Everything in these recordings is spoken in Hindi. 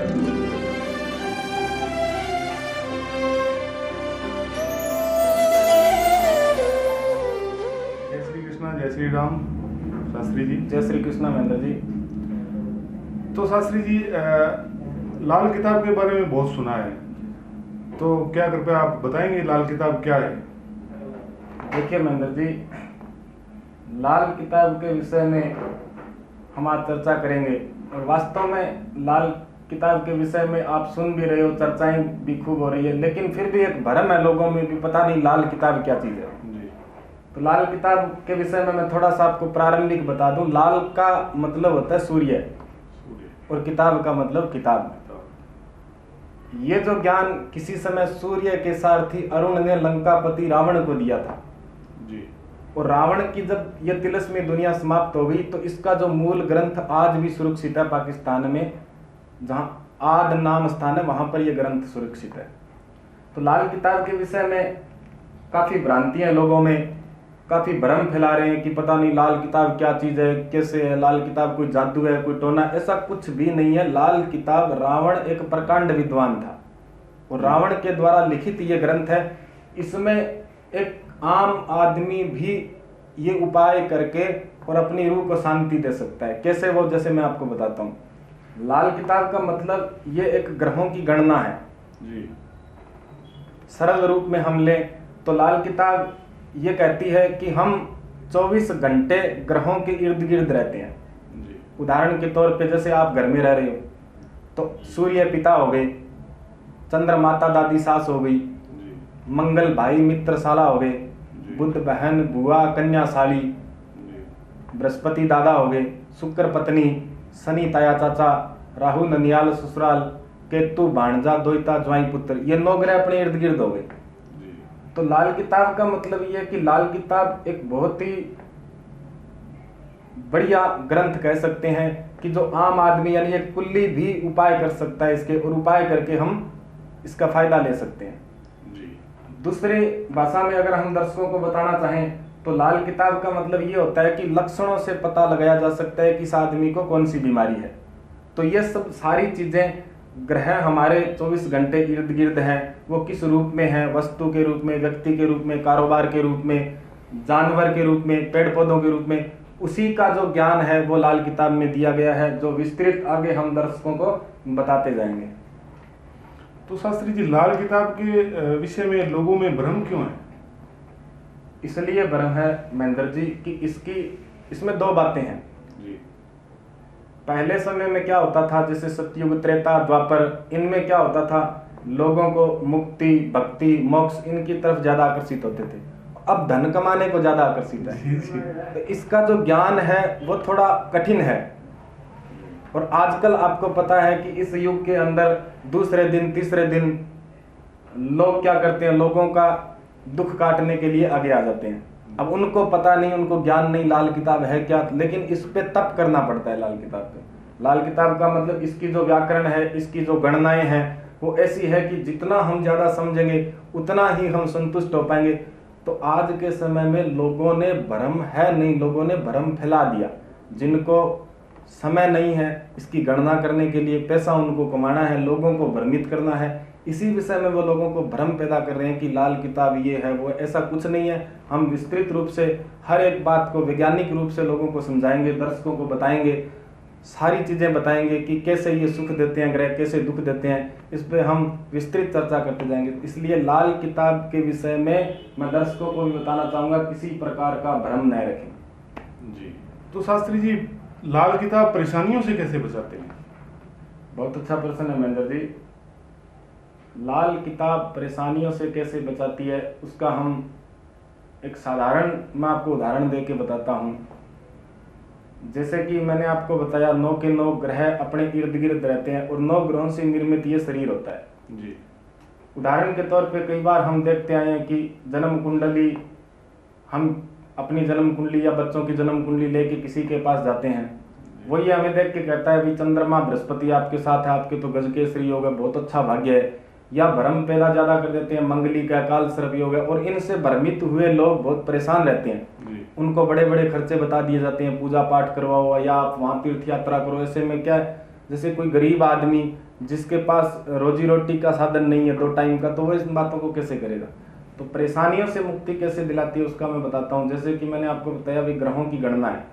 जय श्री कृष्णा, जय श्री राम। शास्त्री जी, जय श्री कृष्ण महेंद्र जी। तो शास्त्री जी, लाल किताब के बारे में बहुत सुना है, तो क्या कृपया आप बताएंगे लाल किताब क्या है? देखिए महेंद्र जी, लाल किताब के विषय में हम आज चर्चा करेंगे। और वास्तव में लाल किताब के विषय में आप सुन भी रहे हो, चर्चाएं भी खूब हो रही है, लेकिन फिर भी एक भ्रम है लोगों में भी, पता नहीं लाल किताब क्या चीज़ है। जी। तो लाल किताब के विषय में मैं थोड़ा सा आपको प्रारंभिक बता दूं। लाल का मतलब होता है सूर्य, और किताब का मतलब किताब। ये जो ज्ञान किसी समय सूर्य के सारथी अरुण ने लंकापति रावण को दिया था जी। और रावण की जब ये तिलस्मी दुनिया समाप्त हो गई, तो इसका जो मूल ग्रंथ आज भी सुरक्षित है पाकिस्तान में, जहाँ आद नाम स्थान है, वहां पर यह ग्रंथ सुरक्षित है। तो लाल किताब के विषय में काफी भ्रांतियां लोगों में, काफी भ्रम फैला रहे हैं कि पता नहीं लाल किताब क्या चीज है, कैसे है, लाल किताब कोई जादू है, कोई टोना। ऐसा कुछ भी नहीं है। लाल किताब, रावण एक प्रकांड विद्वान था और रावण के द्वारा लिखित ये ग्रंथ है। इसमें एक आम आदमी भी ये उपाय करके और अपनी रूह को शांति दे सकता है। कैसे? वो जैसे मैं आपको बताता हूँ। लाल किताब का मतलब ये एक ग्रहों की गणना है जी। सरल रूप में हम लें तो लाल किताब ये कहती है कि हम 24 घंटे ग्रहों के इर्द गिर्द रहते हैं। जी। उदाहरण के तौर पे जैसे आप घर में रह रहे हो तो सूर्य पिता हो गए, चंद्र माता दादी सास हो गई, जी। मंगल भाई मित्र साला हो गए, जी। बुध बहन बुआ कन्या साली, जी। बृहस्पति दादा हो गए, शुक्र पत्नी, शनि ताया चाचा, राहु ननियाल ससुराल, केतु भाणजा दोहिता ज्वाई पुत्र। ये 9 ग्रह अपने इर्द गिर्द हो गए। जी। तो लाल किताब का मतलब ये है कि लाल किताब एक बहुत ही बढ़िया ग्रंथ कह सकते हैं कि जो आम आदमी यानी एक कुल्ली भी उपाय कर सकता है इसके, और उपाय करके हम इसका फायदा ले सकते हैं। जी। दूसरी भाषा में अगर हम दर्शकों को बताना चाहें तो लाल किताब का मतलब ये होता है कि लक्षणों से पता लगाया जा सकता है कि इस आदमी को कौन सी बीमारी है। तो ये सब सारी चीजें ग्रह हमारे 24 घंटे इर्द गिर्द हैं। वो किस रूप में है? वस्तु के रूप में, व्यक्ति के रूप में, कारोबार के रूप में, जानवर के रूप में, पेड़ पौधों के रूप में, उसी का जो ज्ञान है वो लाल किताब में दिया गया है, जो विस्तृत आगे हम दर्शकों को बताते जाएंगे। तो शास्त्री जी, लाल किताब के विषय में लोगों में भ्रम क्यों है? इसलिए भ्रम है महेंद्र जी कि इसमें 2 बातें हैं। जी। पहले समय में क्या होता था, जैसे सतयुग त्रेता द्वापर, इनमें क्या होता था, लोगों को मुक्ति भक्ति मोक्ष इनकी तरफ ज्यादा आकर्षित होते थे। अब धन कमाने को ज्यादा आकर्षित है। तो इसका जो ज्ञान है वो थोड़ा कठिन है। और आजकल आपको पता है कि इस युग के अंदर दूसरे दिन तीसरे दिन लोग क्या करते हैं, लोगों का दुख काटने के लिए आगे आ जाते हैं। अब उनको पता नहीं, उनको ज्ञान नहीं लाल किताब है क्या, लेकिन इस पे तप करना पड़ता है लाल किताब पे। लाल किताब का मतलब इसकी जो व्याकरण है, इसकी जो गणनाएं हैं वो ऐसी है कि जितना हम ज्यादा समझेंगे उतना ही हम संतुष्ट हो पाएंगे। तो आज के समय में लोगों ने भ्रम है नहीं, लोगों ने भ्रम फैला दिया। जिनको समय नहीं है इसकी गणना करने के लिए, पैसा उनको कमाना है, लोगों को भ्रमित करना है, इसी विषय में वो लोगों को भ्रम पैदा कर रहे हैं कि लाल किताब ये है वो। ऐसा कुछ नहीं है। हम विस्तृत रूप से हर एक बात को वैज्ञानिक रूप से लोगों को समझाएंगे, दर्शकों को बताएंगे, सारी चीजें बताएंगे कि कैसे ये सुख देते हैं ग्रह, कैसे दुख देते हैं। इस पे हम विस्तृत चर्चा करते जाएंगे। इसलिए लाल किताब के विषय में मैं दर्शकों को भी बताना चाहूंगा, किसी प्रकार का भ्रम न रखें। जी। तो शास्त्री जी, लाल किताब परेशानियों से कैसे बचाते हैं? बहुत अच्छा प्रश्न है महेंद्र जी। लाल किताब परेशानियों से कैसे बचाती है उसका हम एक साधारण मैं आपको उदाहरण दे के बताता हूँ। जैसे कि मैंने आपको बताया 9 के 9 ग्रह अपने इर्द गिर्द रहते हैं और 9 ग्रहों से निर्मित ये शरीर होता है। जी। उदाहरण के तौर पे कई बार हम देखते आए हैं कि जन्म कुंडली, हम अपनी जन्म कुंडली या बच्चों की जन्म कुंडली लेके किसी के पास जाते हैं, वो ये हमें देख के कहता है भी चंद्रमा बृहस्पति आपके साथ है, आपके तो गजकेसरी योग है, बहुत अच्छा भाग्य है। या भ्रम पैदा ज्यादा कर देते हैं, मंगली का काल सर्प योग है, और इनसे भ्रमित हुए लोग बहुत परेशान रहते हैं। उनको बड़े बड़े खर्चे बता दिए जाते हैं, पूजा पाठ करवाओ या आप वहाँ तीर्थ यात्रा करो। ऐसे में क्या है, जैसे कोई गरीब आदमी जिसके पास रोजी रोटी का साधन नहीं है 2 टाइम का, तो वो इन बातों को कैसे करेगा। तो परेशानियों से मुक्ति कैसे दिलाती है उसका मैं बताता हूँ। जैसे कि मैंने आपको बताया भी ग्रहों की गणना है,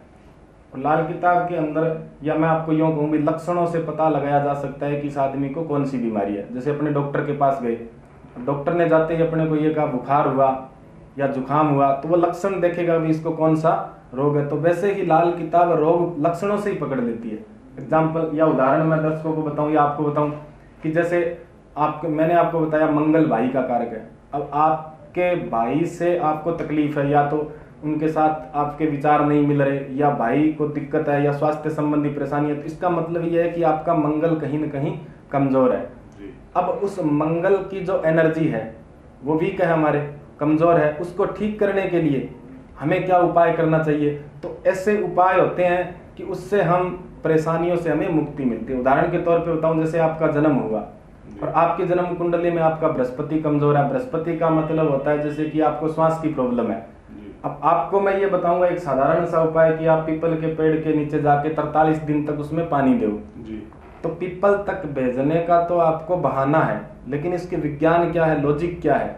और लाल किताब के अंदर, या मैं आपको यूँ कहूँ भी लक्षणों से पता लगाया जा सकता है कि इस आदमी को कौन सी बीमारी है। जैसे अपने डॉक्टर के पास गए, डॉक्टर ने जाते ही अपने को ये कहा बुखार हुआ या जुकाम हुआ, तो वो लक्षण देखेगा भी इसको कौन सा रोग है। तो वैसे ही लाल किताब रोग लक्षणों से ही पकड़ लेती है। एग्जाम्पल या उदाहरण मैं दर्शकों को बताऊं या आपको बताऊं कि जैसे मैंने आपको बताया मंगल भाई का कारक है। अब आपके भाई से आपको तकलीफ है, या तो उनके साथ आपके विचार नहीं मिल रहे, या भाई को दिक्कत है, या स्वास्थ्य संबंधी परेशानी है, तो इसका मतलब यह है कि आपका मंगल कहीं न कहीं कमजोर है। अब उस मंगल की जो एनर्जी है वो वीक है, हमारे कमजोर है, उसको ठीक करने के लिए हमें क्या उपाय करना चाहिए। तो ऐसे उपाय होते हैं कि उससे हम परेशानियों से हमें मुक्ति मिलती है। उदाहरण के तौर पे बताऊं, जैसे आपका जन्म हुआ और आपकी जन्म कुंडली में आपका बृहस्पति कमजोर है। बृहस्पति का मतलब होता है जैसे कि आपको श्वास की प्रॉब्लम है। अब आपको मैं ये बताऊंगा एक साधारण सा उपाय कि आप पीपल के पेड़ के नीचे जाके 43 दिन तक उसमें पानी दो। तो पीपल तक भेजने का तो आपको बहाना है, लेकिन इसके विज्ञान क्या है, लॉजिक क्या है,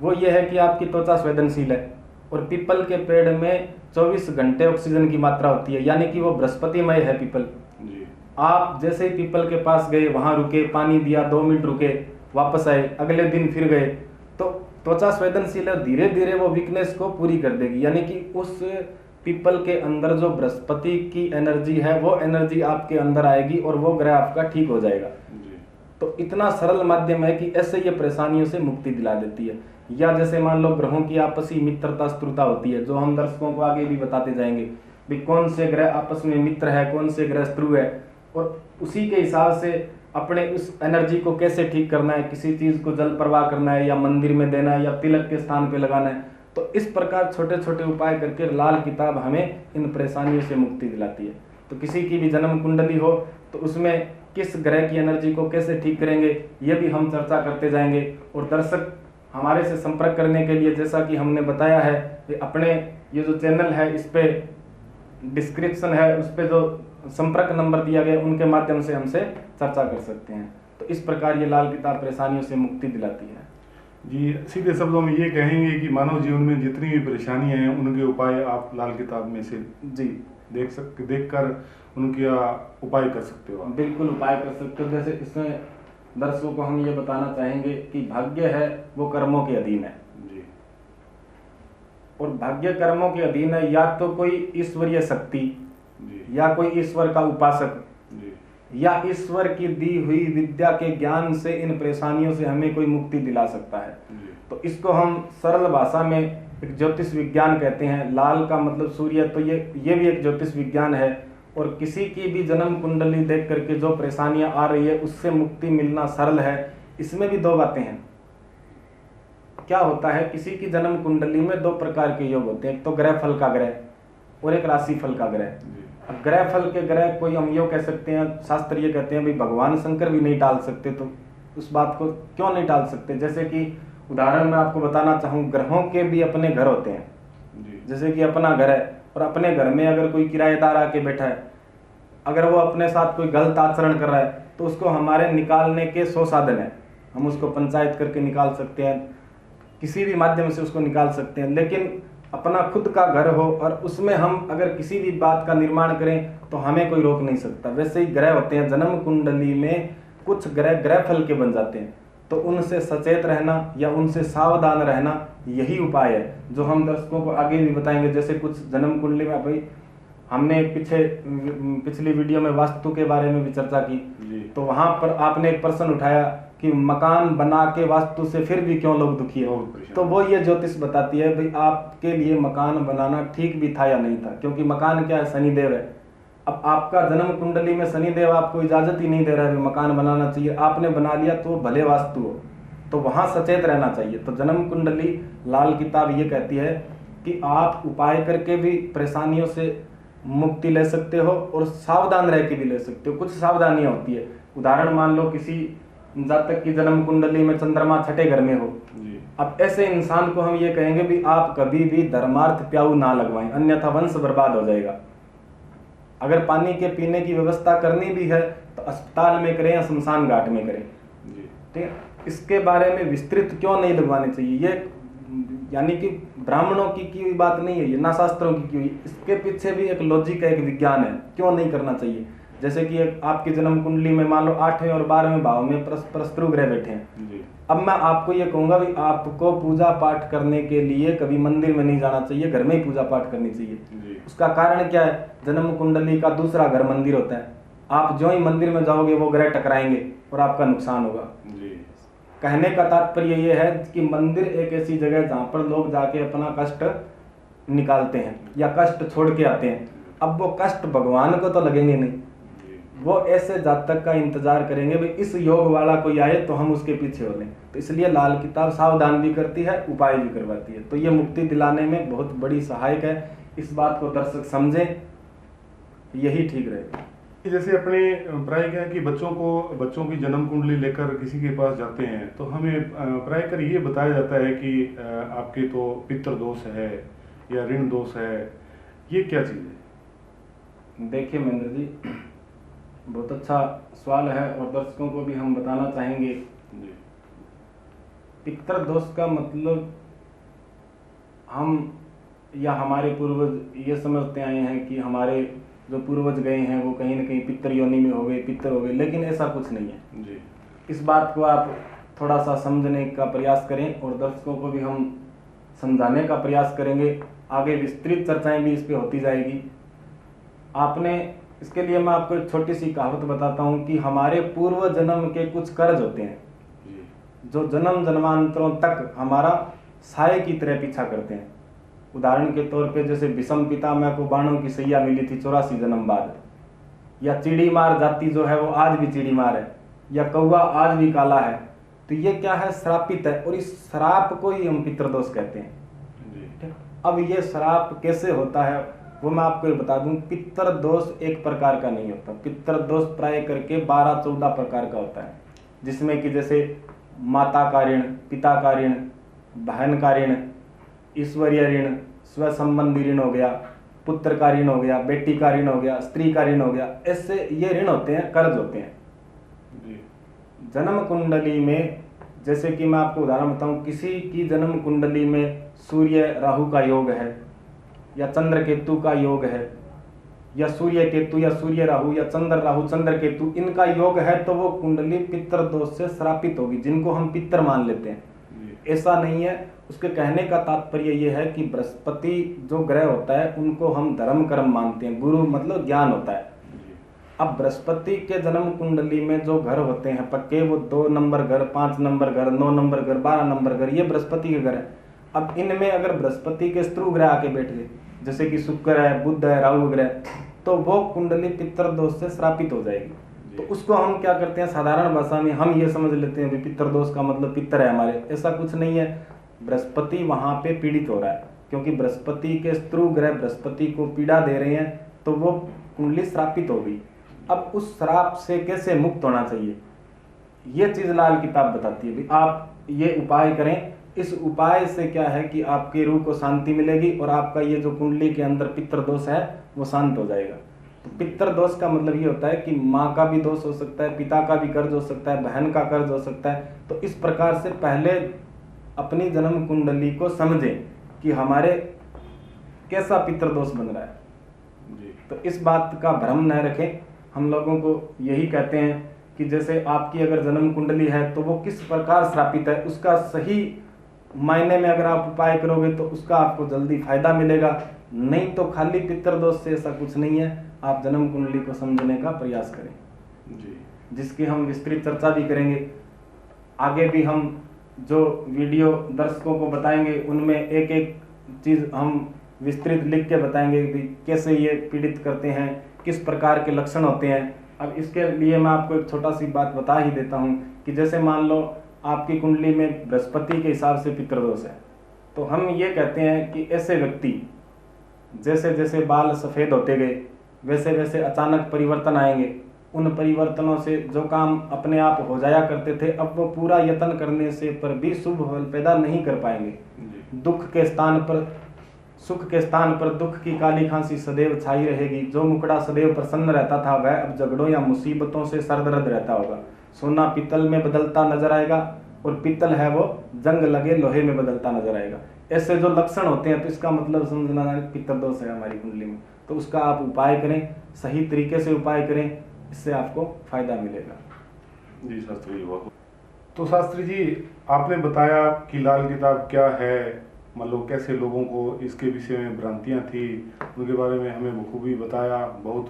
वो ये है कि आपकी त्वचा संवेदनशील है और पीपल के पेड़ में 24 घंटे ऑक्सीजन की मात्रा होती है, यानी कि वो बृहस्पतिमय है पीपल। आप जैसे ही पीपल के पास गए, वहां रुके, पानी दिया, 2 मिनट रुके, वापस आए, अगले दिन फिर गए, तो त्वचा संवेदनशील है, धीरे धीरे वो वीकनेस को पूरी कर देगी। यानी कि उस पीपल के अंदर जो बृहस्पति की एनर्जी है वो एनर्जी आपके अंदर आएगी और वो ग्रह आपका ठीक हो जाएगा। तो इतना सरल माध्यम है कि ऐसे ये परेशानियों से मुक्ति दिला देती है। या जैसे मान लो ग्रहों की आपसी मित्रता शत्रुता होती है, जो हम दर्शकों को आगे भी बताते जाएंगे भी कौन से ग्रह आपस में मित्र है, कौन से ग्रह शत्रु है, और उसी के हिसाब से अपने उस एनर्जी को कैसे ठीक करना है, किसी चीज को जल प्रवाह करना है या मंदिर में देना है या तिलक के स्थान पे लगाना है। तो इस प्रकार छोटे छोटे उपाय करके लाल किताब हमें इन परेशानियों से मुक्ति दिलाती है। तो किसी की भी जन्म कुंडली हो तो उसमें किस ग्रह की एनर्जी को कैसे ठीक करेंगे ये भी हम चर्चा करते जाएंगे। और दर्शक हमारे से संपर्क करने के लिए, जैसा कि हमने बताया है, अपने ये जो चैनल है इस पे डिस्क्रिप्शन है, उस पे जो संपर्क नंबर दिया गया उनके माध्यम से हमसे चर्चा कर सकते हैं। तो इस प्रकार ये लाल किताब परेशानियों से मुक्ति दिलाती है। जी, सीधे शब्दों में ये कहेंगे कि मानव जीवन में जितनी भी परेशानियां हैं उनके उपाय आप लाल किताब में से जी देखकर उनके उपाय कर सकते हो। बिल्कुल उपाय कर सकते हो। जैसे इसमें दर्शकों को हम ये बताना चाहेंगे कि भाग्य है वो कर्मों के अधीन है जी। और भाग्य कर्मों के अधीन है, या तो कोई ईश्वरीय शक्ति या कोई ईश्वर का उपासक या ईश्वर की दी हुई विद्या के ज्ञान से इन परेशानियों से हमें कोई मुक्ति दिला सकता है। तो इसको हम सरल भाषा में एक ज्योतिष विज्ञान कहते हैं। लाल का मतलब सूर्य, तो ये भी एक ज्योतिष विज्ञान है। और किसी की भी जन्म कुंडली देख करके जो परेशानियां आ रही है उससे मुक्ति मिलना सरल है। इसमें भी 2 बातें हैं। क्या होता है, किसी की जन्म कुंडली में 2 प्रकार के योग होते हैं, एक तो ग्रह फल का ग्रह और एक राशि फल का ग्रह। अब ग्रह फल के ग्रह कोई हम यो कह सकते हैं, शास्त्र ये कहते हैं भाई भगवान शंकर भी नहीं टाल सकते, तो उस बात को क्यों नहीं टाल सकते। जैसे कि उदाहरण मैं आपको बताना चाहूँ, ग्रहों के भी अपने घर होते हैं। जैसे कि अपना घर है और अपने घर में अगर कोई किराएदार आके बैठा है, अगर वो अपने साथ कोई गलत आचरण कर रहा है तो उसको हमारे निकालने के 100 साधन है। हम उसको पंचायत करके निकाल सकते हैं, किसी भी माध्यम से उसको निकाल सकते हैं। लेकिन अपना खुद का घर हो और उसमें हम अगर किसी भी बात का निर्माण करें तो हमें कोई रोक नहीं सकता। वैसे ही ग्रह होते हैं, जन्म कुंडली में कुछ ग्रह ग्रह फल के बन जाते हैं, तो उनसे सचेत रहना या उनसे सावधान रहना यही उपाय है जो हम दर्शकों को आगे भी बताएंगे। जैसे कुछ जन्म कुंडली में, भाई हमने पिछली वीडियो में वास्तु के बारे में भी चर्चा की, तो वहां पर आपने एक प्रश्न उठाया कि मकान बना के वास्तु से फिर भी क्यों लोग दुखी है। तो वो ये ज्योतिष बताती है भाई आपके लिए मकान बनाना ठीक भी था या नहीं था, क्योंकि मकान क्या है, शनिदेव है। अब आपका जन्म कुंडली में शनिदेव आपको इजाजत ही नहीं दे रहा है मकान बनाना चाहिए, आपने बना लिया तो भले वास्तु हो, तो वहां सचेत रहना चाहिए। तो जन्म कुंडली लाल किताब ये कहती है कि आप उपाय करके भी परेशानियों से मुक्ति ले सकते हो और सावधान रह के भी ले सकते हो। कुछ सावधानियां होती है। उदाहरण मान लो किसी जातक की जन्म कुंडली में चंद्रमा 6ठे घर में हो, अब ऐसे इंसान को हम ये कहेंगे भी आप कभी भी धर्मार्थ प्याऊ ना लगवाएं, अन्यथा वंश बर्बाद हो जाएगा। अगर पानी के पीने की व्यवस्था करनी भी है तो अस्पताल में करें या शमशान घाट में करें। जी। ठीक है, इसके बारे में विस्तृत क्यों नहीं लगवानी चाहिए, ये यानी कि ब्राह्मणों की हुई बात नहीं है, ये ना शास्त्रों की हुई, इसके पीछे भी एक लॉजिक है, एक विज्ञान है, क्यों नहीं करना चाहिए। जैसे कि आपकी जन्म कुंडली में मान लो 8वें और 12वें भाव में परस्त्रु ग्रह बैठे हैं। जी। अब मैं आपको ये कहूंगा भी आपको पूजा पाठ करने के लिए कभी मंदिर में नहीं जाना चाहिए, घर में ही पूजा पाठ करनी चाहिए। जी। उसका कारण क्या है, जन्म कुंडली का दूसरा घर मंदिर होता है। आप जो ही मंदिर में जाओगे वो ग्रह टकराएंगे और आपका नुकसान होगा। जी। कहने का तात्पर्य ये है कि मंदिर एक ऐसी जगह जहाँ पर लोग जाके अपना कष्ट निकालते हैं या कष्ट छोड़ के आते हैं। अब वो कष्ट भगवान को तो लगेंगे नहीं, वो ऐसे जातक का इंतजार करेंगे भाई इस योग वाला कोई आए तो हम उसके पीछे हो लें। तो इसलिए लाल किताब सावधान भी करती है, उपाय भी करवाती है, तो ये मुक्ति दिलाने में बहुत बड़ी सहायक है। इस बात को दर्शक समझें, यही ठीक रहेगा। जैसे अपने प्राय क्या है कि बच्चों की जन्म कुंडली लेकर किसी के पास जाते हैं तो हमें प्राय कर ये बताया जाता है कि आपके तो पितृ दोष है या ऋण दोष है, ये क्या चीज़ है? देखिए महेंद्र जी, बहुत अच्छा सवाल है और दर्शकों को भी हम बताना चाहेंगे। जी। पितृ दोष का मतलब हम या हमारे पूर्वज ये समझते आए हैं कि हमारे जो पूर्वज गए हैं वो कहीं ना कहीं पितृ योनि में हो गए, पितृ हो गए, लेकिन ऐसा कुछ नहीं है। जी। इस बात को आप थोड़ा सा समझने का प्रयास करें और दर्शकों को भी हम समझाने का प्रयास करेंगे। आगे विस्तृत चर्चाएं भी इस पे होती जाएगी। आपने इसके लिए मैं आपको एक छोटी सी कहावत बताता हूँ कि हमारे पूर्व जन्म के कुछ कर्ज होते हैं जो जन्म जन्मांतरों तक हमारा साये की तरह पीछा करते हैं। उदाहरण के तौर पे जैसे विषम पितामह को बाणों की सैया मिली थी 84 जन्म बाद, या चिड़ी मार जाति जो है वो आज भी चिड़ी मार है, या कौवा आज भी काला है, तो ये क्या है, श्रापित है, और इस श्राप को ही हम पितृदोष कहते हैं। अब ये श्राप कैसे होता है वो मैं आपको बता दूं। पितृदोष एक प्रकार का नहीं होता, पितृदोष प्राय करके 12-14 प्रकार का होता है, जिसमें कि जैसे माता का ऋण, पिता का ऋण, बहन का ऋण, ईश्वरीय ऋण, स्व संबंधी ऋण हो गया, पुत्र का ऋण हो गया, बेटी का ऋण हो गया, स्त्री का ऋण हो गया, ऐसे ये ऋण होते हैं, कर्ज होते हैं। जन्म कुंडली में जैसे कि मैं आपको उदाहरण बताऊं, किसी की जन्म कुंडली में सूर्य राहु का योग है या चंद्र केतु का योग है, या सूर्य केतु या सूर्य राहु या चंद्र राहु चंद्र केतु इनका योग है, तो वो कुंडली पितृ दोष से श्रापित होगी, जिनको हम पितृ मान लेते हैं। ऐसा नहीं है। उसके कहने का तात्पर्य ये है कि बृहस्पति जो ग्रह होता है उनको हम धर्म कर्म मानते हैं, गुरु मतलब ज्ञान होता है। अब बृहस्पति के जन्म कुंडली में जो घर होते हैं पक्के, वो 2 नंबर घर, 5 नंबर घर, 9 नंबर घर, 12 नंबर घर, ये बृहस्पति के घर है। अब इनमें अगर बृहस्पति के शत्रु ग्रह आके बैठ गए, जैसे कि शुक्र है, बुध है, राहु ग्रह, तो वो कुंडली पितृदोष से श्रापित हो जाएगी। तो उसको हम क्या करते हैं, साधारण भाषा में हम ये समझ लेते हैं पितृदोष का मतलब पितर है हमारे, ऐसा कुछ नहीं है। बृहस्पति वहां पे पीड़ित हो रहा है, क्योंकि बृहस्पति के शत्रु ग्रह बृहस्पति को पीड़ा दे रहे हैं, तो वो कुंडली श्रापित हो गई। अब उस श्राप से कैसे मुक्त होना चाहिए, ये चीज लाल किताब बताती है। भी आप ये उपाय करें, इस उपाय से क्या है कि आपके रूह को शांति मिलेगी और आपका ये जो कुंडली के अंदर पितृदोष है वो शांत हो जाएगा। तो पितृदोष का मतलब ये होता है कि माँ का भी दोष हो सकता है, पिता का भी कर्ज हो सकता है, बहन का कर्ज हो सकता है। तो इस प्रकार से पहले अपनी जन्म कुंडली को समझें कि हमारे कैसा पितृदोष बन रहा है। तो इस बात का भ्रम न रखें। हम लोगों को यही कहते हैं कि जैसे आपकी अगर जन्म कुंडली है तो वो किस प्रकार श्रापित है, उसका सही मायने में अगर आप उपाय करोगे तो उसका आपको जल्दी फायदा मिलेगा। नहीं तो खाली पितृदोष से ऐसा कुछ नहीं है। आप जन्म कुंडली को समझने का प्रयास करें जी, जिसकी हम विस्तृत चर्चा भी करेंगे। आगे भी हम जो वीडियो दर्शकों को बताएंगे उनमें एक एक चीज हम विस्तृत लिख के बताएंगे कि कैसे ये पीड़ित करते हैं, किस प्रकार के लक्षण होते हैं। अब इसके लिए मैं आपको एक छोटा सी बात बता ही देता हूँ कि जैसे मान लो आपकी कुंडली में बृहस्पति के हिसाब से पितृदोष है, तो हम ये कहते हैं कि ऐसे व्यक्ति जैसे जैसे बाल सफ़ेद होते गए वैसे वैसे अचानक परिवर्तन आएंगे। उन परिवर्तनों से जो काम अपने आप हो जाया करते थे, अब वो पूरा यत्न करने से पर भी शुभ फल पैदा नहीं कर पाएंगे। दुख के स्थान पर सुख के स्थान पर दुख की काली खांसी सदैव छाई रहेगी। जो मुखड़ा सदैव प्रसन्न रहता था वह अब झगड़ों या मुसीबतों से सरदर्द रहता होगा। सोना पीतल में बदलता नजर आएगा और पीतल है वो जंग लगे लोहे में बदलता नजर आएगा। ऐसे जो लक्षण होते हैं तो इसका मतलब समझना है पितृदोष है हमारी कुंडली में। तो उसका आप उपाय करें, सही तरीके से उपाय करें, इससे आपको फायदा मिलेगा। जी शास्त्री जी, बहुत। तो शास्त्री जी, आपने बताया कि लाल किताब क्या है, मतलब कैसे लोगों को इसके विषय में भ्रांतियाँ थी, उनके बारे में हमें बखूबी बताया, बहुत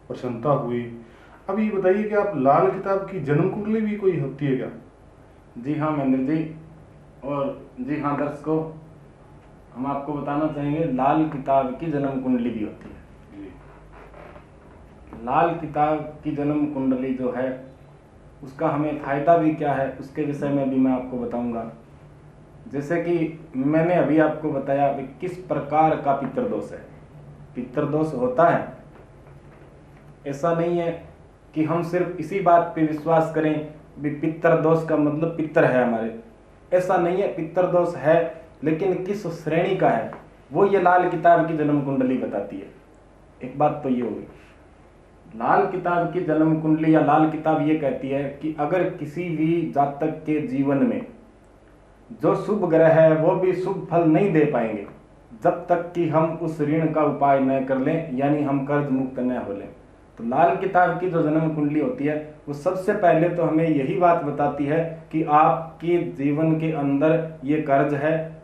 प्रसन्नता हुई। अब ये बताइए कि आप लाल किताब की जन्म कुंडली भी कोई होती है क्या? जी हाँ महेंद्र जी, और जी हाँ दर्शकों, हम आपको बताना चाहेंगे लाल किताब की जन्म कुंडली भी होती है। जी। लाल किताब की जन्म कुंडली जो है उसका हमें फायदा भी क्या है उसके विषय में भी मैं आपको बताऊंगा। जैसे कि मैंने अभी आपको बताया कि किस प्रकार का पितृदोष है। पितृदोष होता है, ऐसा नहीं है कि हम सिर्फ इसी बात पे विश्वास करें भी पितृदोष का मतलब पितर है हमारे, ऐसा नहीं है। पितृदोष है, लेकिन किस श्रेणी का है वो ये लाल किताब की जन्म कुंडली बताती है। एक बात तो ये होगी, लाल किताब की जन्म कुंडली या लाल किताब ये कहती है कि अगर किसी भी जातक के जीवन में जो शुभ ग्रह है वो भी शुभ फल नहीं दे पाएंगे जब तक कि हम उस ऋण का उपाय न कर लें, यानी हम कर्ज मुक्त न हो लें। तो लाल किताब की जो जन्म कुंडली होती है वो सबसे पहले तो हमें यही बात बताती है कि आपके जीवन के अंदर ये कर्ज है,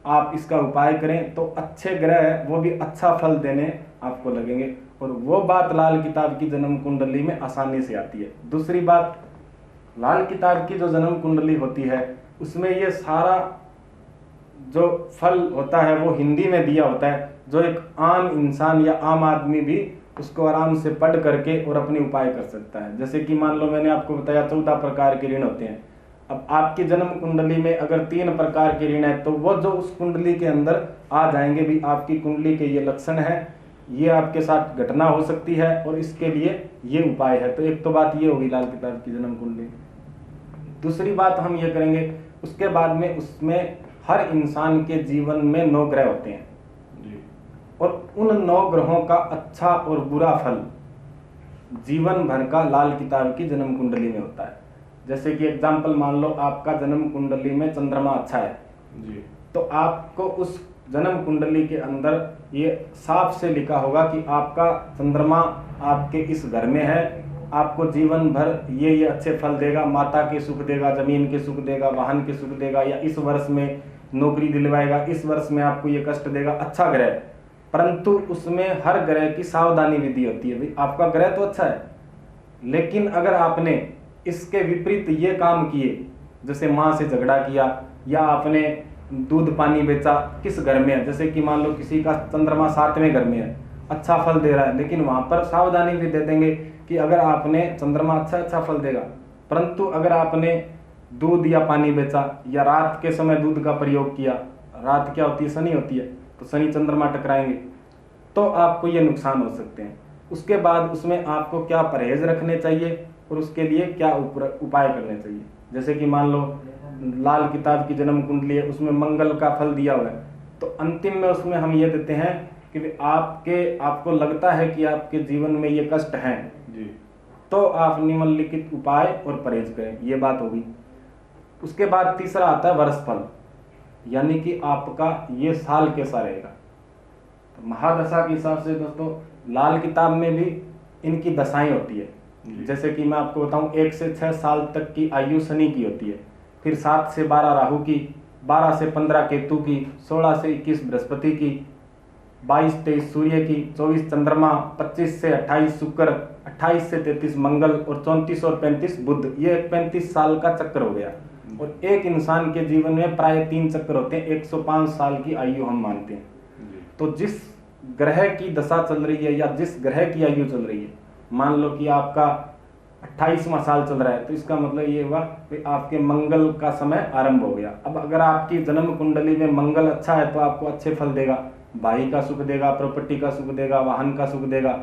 आप इसका उपाय करें तो अच्छे ग्रह वो भी अच्छा फल देने आपको लगेंगे। और वो बात लाल किताब की जन्म कुंडली में आसानी से आती है। दूसरी बात, लाल किताब की जो जन्म कुंडली होती है उसमें ये सारा जो फल होता है वो हिंदी में दिया होता है, जो एक आम इंसान या आम आदमी भी उसको आराम से पढ़ करके और अपने उपाय कर सकता है। जैसे कि मान लो मैंने आपको बताया 14 प्रकार के ऋण होते हैं। अब आपकी जन्म कुंडली में अगर 3 प्रकार के ऋण है तो वो जो उस कुंडली के अंदर आ जाएंगे भी आपकी कुंडली के ये लक्षण है, ये आपके साथ घटना हो सकती है और इसके लिए ये उपाय है। तो एक तो बात ये होगी लाल किताब की जन्म कुंडली। दूसरी बात हम ये करेंगे, उसके बाद में उसमें हर इंसान के जीवन में 9 ग्रह होते हैं और उन 9 ग्रहों का अच्छा और बुरा फल जीवन भर का लाल किताब की जन्म कुंडली में होता है। जैसे कि एग्जाम्पल मान लो आपका जन्म कुंडली में चंद्रमा अच्छा है जी, तो आपको उस जन्म कुंडली के अंदर ये साफ से लिखा होगा कि आपका चंद्रमा आपके इस घर में है, आपको जीवन भर ये अच्छे फल देगा, माता के सुख देगा, जमीन के सुख देगा, वाहन के सुख देगा, या इस वर्ष में नौकरी दिलवाएगा, इस वर्ष में आपको ये कष्ट देगा। अच्छा ग्रह, परंतु उसमें हर ग्रह की सावधानी विधि होती है। भाई आपका ग्रह तो अच्छा है, लेकिन अगर आपने इसके विपरीत ये काम किए, जैसे माँ से झगड़ा किया या आपने दूध पानी बेचा, किस घर में है, जैसे कि मान लो किसी का चंद्रमा 7वें घर में है, अच्छा फल दे रहा है, लेकिन वहां पर सावधानी भी दे देंगे कि अगर आपने चंद्रमा अच्छा फल देगा, परंतु अगर आपने दूध या पानी बेचा या रात के समय दूध का प्रयोग किया, रात क्या होती है, शनि होती है, तो शनि चंद्रमा टकराएंगे तो आपको ये नुकसान हो सकते हैं। उसके बाद उसमें आपको क्या परहेज रखने चाहिए और उसके लिए क्या उपाय करने चाहिए। जैसे कि मान लो लाल किताब की जन्म कुंडली है, उसमें मंगल का फल दिया हुआ है, तो अंतिम में उसमें हम ये देते हैं कि आपको लगता है कि आपके जीवन में ये कष्ट हैं जी, तो आप निम्नलिखित उपाय और परहेज करें, ये बात होगी। उसके बाद तीसरा आता है वर्ष फल, यानी कि आपका ये साल कैसा रहेगा। तो महादशा के हिसाब से दोस्तों लाल किताब में भी इनकी दशाएं होती है। जैसे कि मैं आपको बताऊं 1 से 6 साल तक की आयु शनि की होती है, फिर 7 से 12 राहु की, 12 से 15 केतु की, 16 से 21 बृहस्पति की, 22-23 सूर्य की, 24 चंद्रमा, 25 से 28 शुक्र, 28 से 33 मंगल और 34 और 35 बुध। ये 35 साल का चक्र हो गया। और एक इंसान के जीवन में प्राय 3 चक्र होते हैं, 105 साल की आयु हम मानते हैं। तो जिस ग्रह की दशा चल रही है या जिस ग्रह की आयु चल रही है, मान लो कि आपका 28वां साल चल रहा है, तो इसका मतलब ये हुआ कि आपके मंगल का समय आरंभ हो गया। अब अगर आपकी जन्म कुंडली में मंगल अच्छा है तो आपको अच्छे फल देगा, भाई का सुख देगा, प्रॉपर्टी का सुख देगा, वाहन का सुख देगा।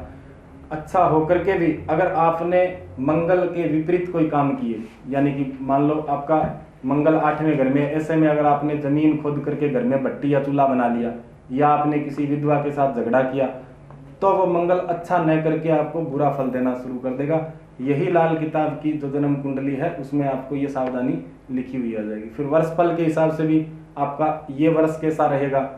अच्छा होकर के भी अगर आपने मंगल के विपरीत कोई काम किए, यानी कि मान लो आपका मंगल 8वें घर में, ऐसे में अगर आपने जमीन खोद करके घर में भट्टी या चूल्हा बना लिया या आपने किसी विधवा के साथ झगड़ा किया, तो वो मंगल अच्छा न करके आपको बुरा फल देना शुरू कर देगा। यही लाल किताब की जो जन्म कुंडली है उसमें आपको ये सावधानी लिखी हुई आ जाएगी। फिर वर्ष फल के हिसाब से भी आपका ये वर्ष कैसा रहेगा,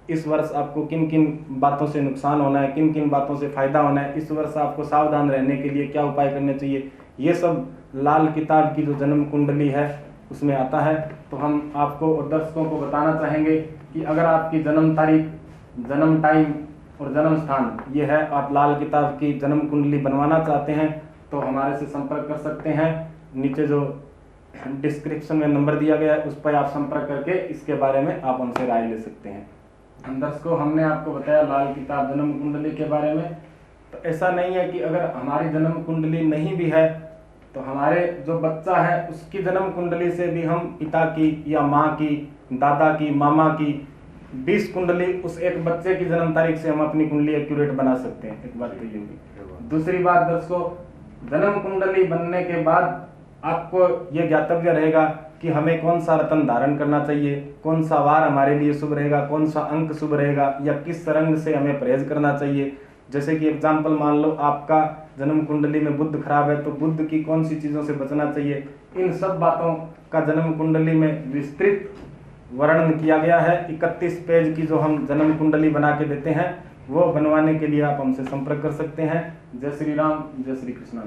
इस वर्ष आपको किन किन बातों से नुकसान होना है, किन किन बातों से फायदा होना है, इस वर्ष आपको सावधान रहने के लिए क्या उपाय करने चाहिए, ये सब लाल किताब की जो जन्म कुंडली है उसमें आता है। तो हम आपको और दर्शकों को बताना चाहेंगे कि अगर आपकी जन्म तारीख, जन्म टाइम और जन्म स्थान ये है, आप लाल किताब की जन्म कुंडली बनवाना चाहते हैं तो हमारे से संपर्क कर सकते हैं। नीचे जो डिस्क्रिप्शन में नंबर दिया गया है उस पर आप संपर्क करके इसके बारे में आप हमसे राय ले सकते हैं। दर्शकों, हमने आपको बताया लाल किताब जन्म कुंडली के बारे में। तो ऐसा नहीं है कि अगर हमारी जन्म कुंडली नहीं भी है तो हमारे जो बच्चा है उसकी जन्म कुंडली से भी हम पिता की या माँ की, दादा की, मामा की 20 कुंडली उस एक बच्चे की जन्म तारीख से हम अपनी कुंडली एक्यूरेट बना सकते हैं। एक बात तो ये होगी। दूसरी बात दर्शकों, जन्म कुंडली बनने के बाद आपको ये ज्ञातव्य रहेगा कि हमें कौन सा रत्न धारण करना चाहिए, कौन सा वार हमारे लिए शुभ रहेगा, कौन सा अंक शुभ रहेगा, या किस रंग से हमें परहेज करना चाहिए। जैसे कि एग्जाम्पल मान लो आपका जन्म कुंडली में बुध खराब है तो बुध की कौन सी चीज़ों से बचना चाहिए, इन सब बातों का जन्म कुंडली में विस्तृत वर्णन किया गया है। 31 पेज की जो हम जन्म कुंडली बना के देते हैं वो बनवाने के लिए आप हमसे संपर्क कर सकते हैं। जय श्री राम, जय श्री कृष्ण।